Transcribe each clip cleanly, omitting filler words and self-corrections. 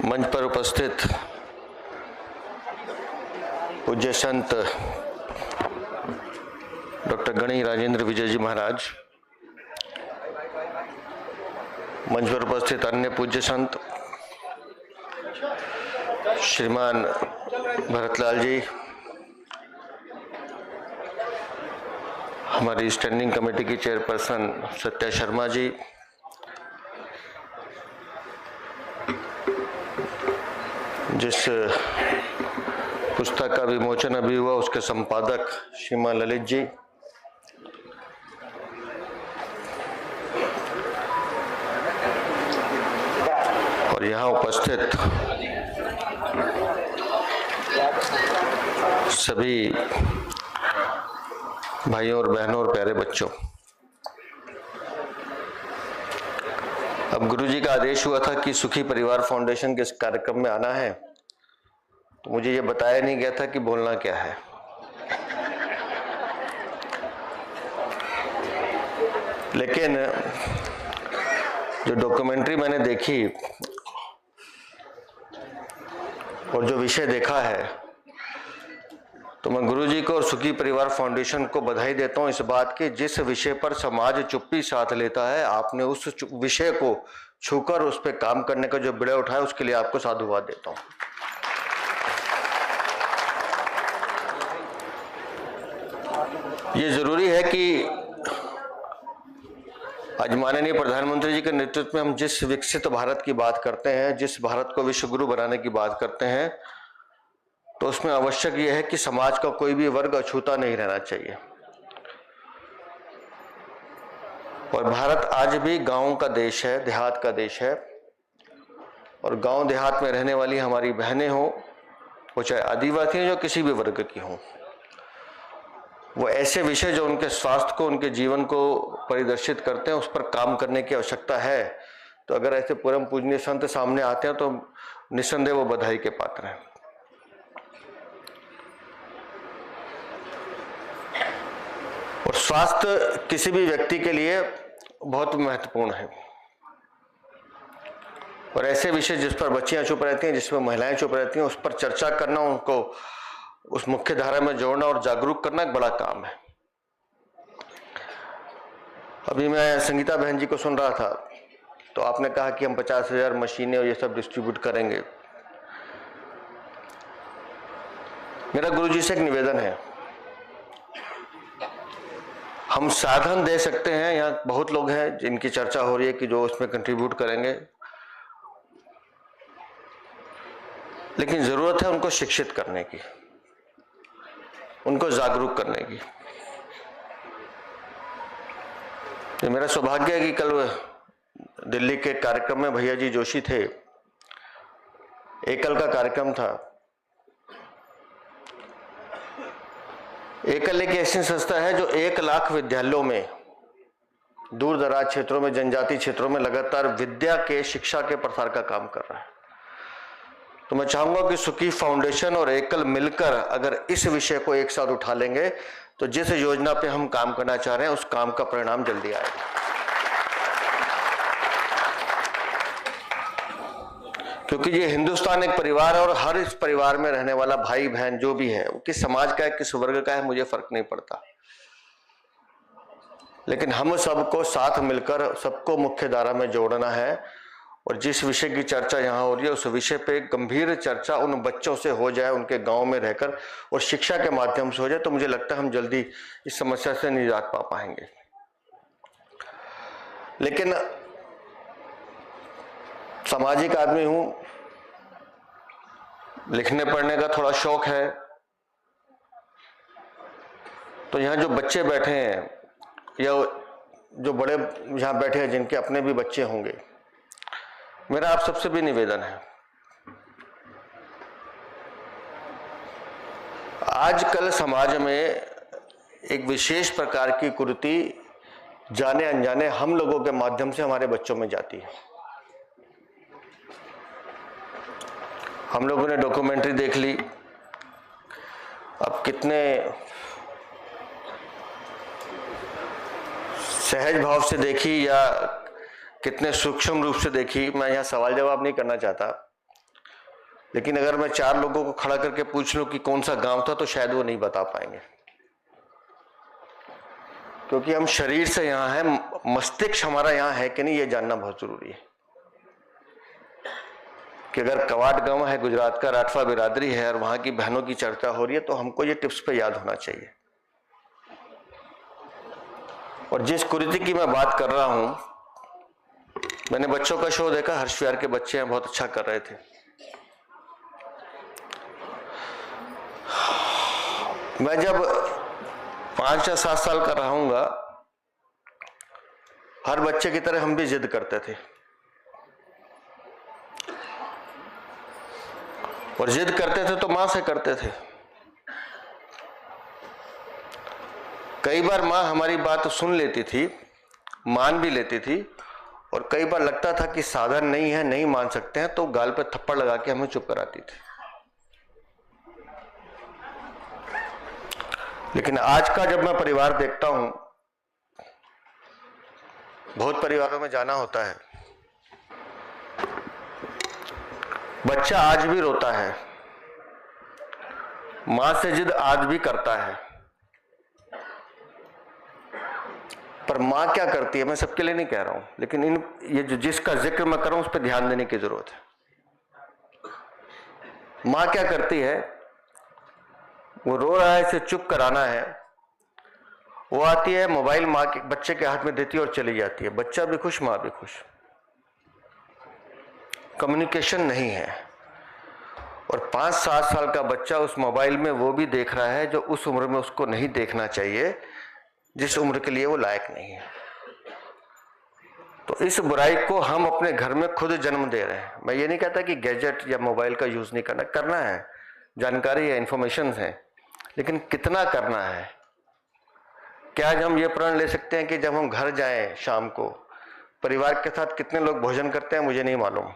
मंच पर उपस्थित पूज्य संत डॉक्टर गणी राजेंद्र विजय जी महाराज, मंच पर उपस्थित अन्य पूज्य संत श्रीमान भरतलाल जी, हमारी स्टैंडिंग कमेटी की चेयरपर्सन सत्या शर्मा जी, जिस पुस्तक का विमोचन अभी हुआ उसके संपादक श्रीमान ललित जी, और यहाँ उपस्थित सभी भाइयों और बहनों और प्यारे बच्चों। अब गुरुजी का आदेश हुआ था कि सुखी परिवार फाउंडेशन के इस कार्यक्रम में आना है, तो मुझे ये बताया नहीं गया था कि बोलना क्या है। लेकिन जो डॉक्यूमेंट्री मैंने देखी और जो विषय देखा है, तो मैं गुरुजी को और सुखी परिवार फाउंडेशन को बधाई देता हूं इस बात की, जिस विषय पर समाज चुप्पी साथ लेता है, आपने उस विषय को छूकर उस पर काम करने का जो बिड़ा उठाया, उसके लिए आपको साधुवाद देता हूं। ये जरूरी है कि आज माननीय प्रधानमंत्री जी के नेतृत्व में हम जिस विकसित भारत की बात करते हैं, जिस भारत को विश्व गुरु बनाने की बात करते हैं, तो उसमें आवश्यक यह है कि समाज का कोई भी वर्ग अछूता नहीं रहना चाहिए। और भारत आज भी गांवों का देश है, देहात का देश है, और गांव देहात में रहने वाली हमारी बहनें हों, वो चाहे आदिवासी हैं, जो किसी भी वर्ग की हों, वो ऐसे विषय जो उनके स्वास्थ्य को, उनके जीवन को परिदर्शित करते हैं, उस पर काम करने की आवश्यकता है। तो अगर ऐसे परम पूजनीय संत सामने आते हैं तो निस्संदेह वो बधाई के पात्र हैं। और स्वास्थ्य किसी भी व्यक्ति के लिए बहुत महत्वपूर्ण है, और ऐसे विषय जिस पर बच्चियां चुप रहती हैं, जिसमें महिलाएं चुप रहती हैं, उस पर चर्चा करना, उनको उस मुख्य धारा में जोड़ना और जागरूक करना एक बड़ा काम है। अभी मैं संगीता बहन जी को सुन रहा था, तो आपने कहा कि हम 50,000 मशीनें और ये सब डिस्ट्रीब्यूट करेंगे। मेरा गुरुजी से एक निवेदन है, हम साधन दे सकते हैं, यहाँ बहुत लोग हैं जिनकी चर्चा हो रही है कि जो उसमें कंट्रीब्यूट करेंगे, लेकिन जरूरत है उनको शिक्षित करने की, उनको जागरूक करने की। ये मेरा सौभाग्य है कि कल दिल्ली के कार्यक्रम में भैया जी जोशी थे, एकल का कार्यक्रम था। एकल एक ऐसी संस्था है जो 1 लाख विद्यालयों में, दूर दराज क्षेत्रों में, जनजाति क्षेत्रों में लगातार विद्या के, शिक्षा के प्रसार का काम कर रहा है। तो मैं चाहूंगा कि सुखी फाउंडेशन और एकल मिलकर अगर इस विषय को एक साथ उठा लेंगे, तो जिस योजना पे हम काम करना चाह रहे हैं उस काम का परिणाम जल्दी आएगा। क्योंकि ये हिंदुस्तान एक परिवार है, और हर इस परिवार में रहने वाला भाई बहन जो भी है, वो किस समाज का है, किस वर्ग का है, मुझे फर्क नहीं पड़ता, लेकिन हम सबको साथ मिलकर सबको मुख्य धारा में जोड़ना है। और जिस विषय की चर्चा यहाँ हो रही है, उस विषय पे गंभीर चर्चा उन बच्चों से हो जाए, उनके गांव में रहकर, और शिक्षा के माध्यम से हो जाए, तो मुझे लगता है हम जल्दी इस समस्या से निजात पा पाएंगे। लेकिन सामाजिक आदमी हूं, लिखने पढ़ने का थोड़ा शौक है, तो यहाँ जो बच्चे बैठे हैं या जो बड़े यहाँ बैठे हैं जिनके अपने भी बच्चे होंगे, मेरा आप सबसे भी निवेदन है, आजकल समाज में एक विशेष प्रकार की कुरीति जाने अनजाने हम लोगों के माध्यम से हमारे बच्चों में जाती है। हम लोगों ने डॉक्यूमेंट्री देख ली, अब कितने सहज भाव से देखी या कितने सूक्ष्म रूप से देखी, मैं यहाँ सवाल जवाब नहीं करना चाहता, लेकिन अगर मैं 4 लोगों को खड़ा करके पूछ लूं कि कौन सा गांव था तो शायद वो नहीं बता पाएंगे, क्योंकि हम शरीर से यहां हैं, मस्तिष्क हमारा यहां है कि नहीं ये जानना बहुत जरूरी है। कि अगर कवाट गांव है, गुजरात का राठवा बिरादरी है और वहां की बहनों की चर्चा हो रही है तो हमको ये टिप्स पे याद होना चाहिए। और जिस कुरीति की मैं बात कर रहा हूं, मैंने बच्चों का शो देखा, हर्ष विहार के बच्चे हैं, बहुत अच्छा कर रहे थे। मैं जब 5 या 7 साल का रहूंगा, हर बच्चे की तरह हम भी जिद करते थे, और जिद करते थे तो मां से करते थे। कई बार मां हमारी बात सुन लेती थी, मान भी लेती थी, और कई बार लगता था कि साधन नहीं है, नहीं मान सकते हैं, तो गाल पे थप्पड़ लगा के हमें चुप कराती थी। लेकिन आज का जब मैं परिवार देखता हूं, बहुत परिवारों में जाना होता है, बच्चा आज भी रोता है, मां से जिद आज भी करता है, पर मां क्या करती है, मैं सबके लिए नहीं कह रहा हूं, लेकिन ये जिसका जिक्र मैं कर रहा हूं उस पर ध्यान देने की जरूरत है। मां क्या करती है, वो रो रहा है, इसे चुप कराना है, वो आती है, मोबाइल मां के बच्चे के हाथ में देती है और चली जाती है। बच्चा भी खुश, मां भी खुश। कम्युनिकेशन नहीं है। और 5-7 साल का बच्चा उस मोबाइल में वो भी देख रहा है जो उस उम्र में उसको नहीं देखना चाहिए, जिस उम्र के लिए वो लायक नहीं है। तो इस बुराई को हम अपने घर में खुद जन्म दे रहे हैं। मैं ये नहीं कहता कि गैजेट या मोबाइल का यूज नहीं करना है, जानकारी है, इंफॉर्मेशन है, लेकिन कितना करना है। क्या आज हम ये प्रण ले सकते हैं कि जब हम घर जाएं शाम को, परिवार के साथ कितने लोग भोजन करते हैं मुझे नहीं मालूम,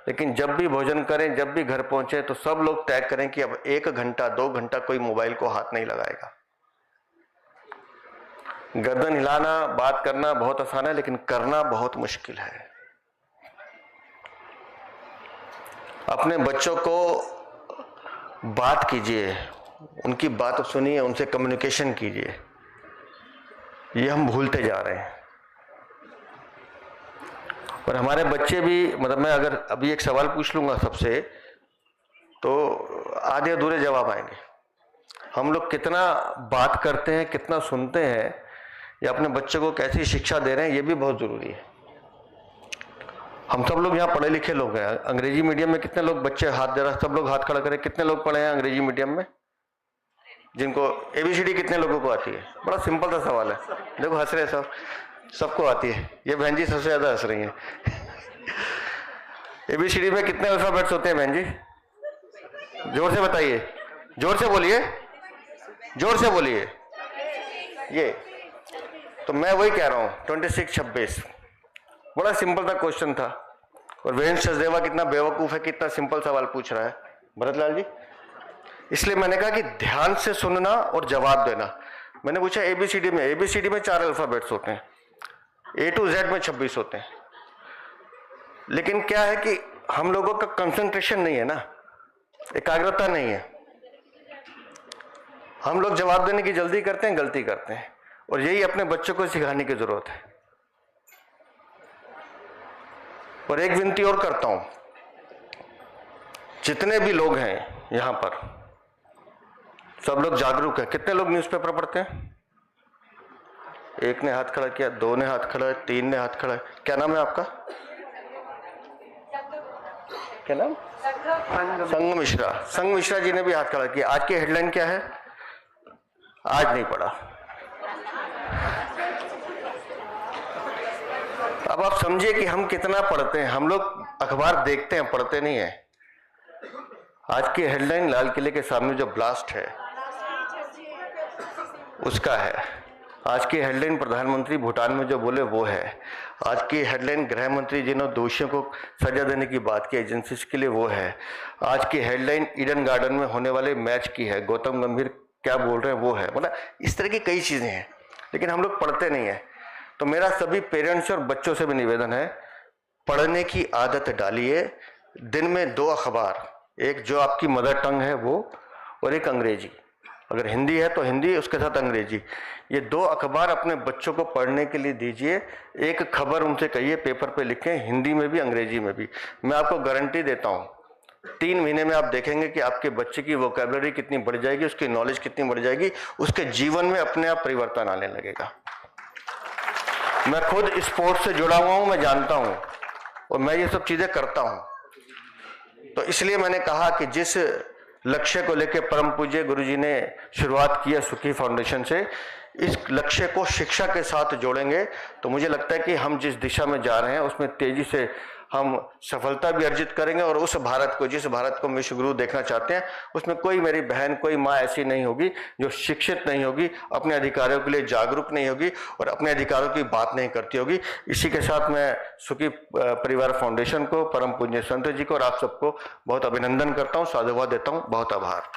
लेकिन जब भी भोजन करें, जब भी घर पहुंचे, तो सब लोग तय करें कि अब 1 घंटा 2 घंटा कोई मोबाइल को हाथ नहीं लगाएगा। गर्दन हिलाना, बात करना बहुत आसान है, लेकिन करना बहुत मुश्किल है। अपने बच्चों को बात कीजिए, उनकी बात सुनिए, उनसे कम्युनिकेशन कीजिए। ये हम भूलते जा रहे हैं। और हमारे बच्चे भी, मतलब मैं अगर अभी एक सवाल पूछ लूंगा सबसे, तो आधे अधूरे जवाब आएंगे। हम लोग कितना बात करते हैं, कितना सुनते हैं, या अपने बच्चे को कैसी शिक्षा दे रहे हैं, ये भी बहुत जरूरी है। हम सब लोग यहाँ पढ़े लिखे लोग हैं। अंग्रेजी मीडियम में कितने लोग, बच्चे हाथ दे रहा, सब लोग हाथ खड़ा करें, कितने लोग पढ़े हैं अंग्रेजी मीडियम में? जिनको ABCD कितने लोगों को आती है? बड़ा सिंपल सा सवाल है। देखो हंस रहे सब, सबको आती है। ये बहन जी सबसे ज्यादा हंस रही हैं। ABCD में कितने अल्फाबेट्स होते हैं बहन जी? जोर से बताइए, जोर से बोलिए, जोर से बोलिए। ये तो मैं वही कह रहा हूं, 26-26 बड़ा सिंपल सा क्वेश्चन था। और वीरेंद्र सचदेवा कितना बेवकूफ है, कितना सिंपल सवाल पूछ रहा है भरतलाल जी। इसलिए मैंने कहा कि ध्यान से सुनना और जवाब देना। मैंने पूछा ABCD में 4 अल्फाबेट्स होते हैं, A to Z में 26 होते हैं, लेकिन क्या है कि हम लोगों का कंसंट्रेशन नहीं है ना, एकाग्रता नहीं है। हम लोग जवाब देने की जल्दी करते हैं, गलती करते हैं, और यही अपने बच्चों को सिखाने की जरूरत है। और एक विनती और करता हूं, जितने भी लोग हैं यहां पर, सब लोग जागरूक है। कितने लोग न्यूज़पेपर पढ़ते हैं? 1 ने हाथ खड़ा किया, 2 ने हाथ खड़ा, 3 ने हाथ खड़ा। क्या नाम है आपका? क्या नाम? संग मिश्रा। संग मिश्रा जी ने भी हाथ खड़ा किया। आज की हेडलाइन क्या है? आज नहीं पढ़ा। अब आप समझिए कि हम कितना पढ़ते हैं। हम लोग अखबार देखते हैं, पढ़ते नहीं है। आज की हेडलाइन लाल किले के सामने जो ब्लास्ट है उसका है। आज की हेडलाइन प्रधानमंत्री भूटान में जो बोले वो है। आज की हेडलाइन गृह मंत्री जिन्होंने दोषियों को सजा देने की बात की एजेंसीज के लिए वो है। आज की हेडलाइन ईडन गार्डन में होने वाले मैच की है, गौतम गंभीर क्या बोल रहे हैं वो है। मतलब इस तरह की कई चीजें हैं, लेकिन हम लोग पढ़ते नहीं है। तो मेरा सभी पेरेंट्स और बच्चों से भी निवेदन है, पढ़ने की आदत डालिए। दिन में 2 अखबार, एक जो आपकी मदर टंग है वो, और एक अंग्रेजी। अगर हिंदी है तो हिंदी, उसके साथ अंग्रेजी। ये 2 अखबार अपने बच्चों को पढ़ने के लिए दीजिए। एक खबर उनसे कहिए पेपर पे लिखें, हिंदी में भी अंग्रेजी में भी। मैं आपको गारंटी देता हूँ 3 महीने में आप देखेंगे कि आपके बच्चे की वोकैबुलरी कितनी बढ़ जाएगी, उसकी नॉलेज कितनी बढ़ जाएगी, उसके जीवन में अपने आप परिवर्तन आने लगेगा। मैं खुद स्पोर्ट्स से जुड़ा हुआ हूं, मैं जानता हूं, और मैं ये सब चीजें करता हूं। तो इसलिए मैंने कहा कि जिस लक्ष्य को लेकर परम पूज्य गुरुजी ने शुरुआत की है सुखी फाउंडेशन से, इस लक्ष्य को शिक्षा के साथ जोड़ेंगे तो मुझे लगता है कि हम जिस दिशा में जा रहे हैं उसमें तेजी से हम सफलता भी अर्जित करेंगे। और उस भारत को, जिस भारत को विश्व गुरु देखना चाहते हैं, उसमें कोई मेरी बहन, कोई माँ ऐसी नहीं होगी जो शिक्षित नहीं होगी, अपने अधिकारों के लिए जागरूक नहीं होगी और अपने अधिकारों की बात नहीं करती होगी। इसी के साथ मैं सुखी परिवार फाउंडेशन को, परम पूज्य संत जी को और आप सबको बहुत अभिनंदन करता हूँ, साधुवाद देता हूँ। बहुत आभार।